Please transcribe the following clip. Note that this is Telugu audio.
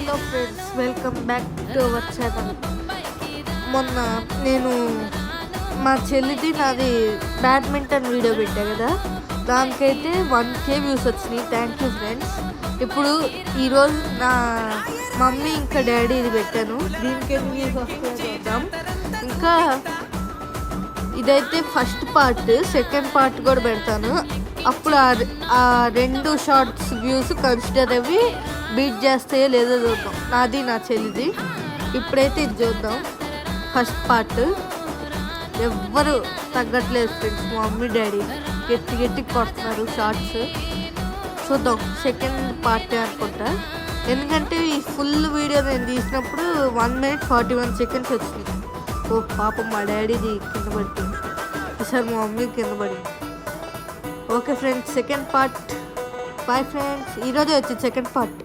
Hello friends, welcome back to our channel. మొన్న నేను మా చెల్లిది నాది బ్యాడ్మింటన్ వీడియో పెట్టా కదా, దానికైతే 1K వ్యూస్ వచ్చినాయి. Thank you friends. ఇప్పుడు ఈరోజు నా మమ్మీ ఇంకా డాడీ ఇది పెట్టాను, దీనికి ఎన్ని వ్యూస్ వస్తాయో చూద్దాం. ఇంకా ఇదైతే ఫస్ట్ పార్ట్, సెకండ్ పార్ట్ కూడా పెడతాను. అప్పుడు ఆ రెండు షార్ట్స్ వ్యూస్ కన్సిడర్ అవి బీట్ చేస్తాయో లేదో చూద్దాం, నాది నా చెల్లిది. ఇప్పుడైతే ఇది చూద్దాం. ఫస్ట్ పార్ట్ ఎవ్వరు తగ్గట్లేదు ఫ్రెండ్స్, మా మమ్మీ డాడీ గట్టి కొడుతున్నారు షార్ట్స్. చూద్దాం సెకండ్ పార్ట్ అనుకుంటా, ఎందుకంటే ఈ ఫుల్ వీడియో నేను తీసినప్పుడు 1 minute 41 seconds వచ్చింది. ఓ పాపం మా డాడీది కింద పడుతుంది, ఈసారి మా మమ్మీ కింద పడింది. Okay friends, second part. Bye friends, ఈరోజే వచ్చింది సెకండ్ పార్ట్.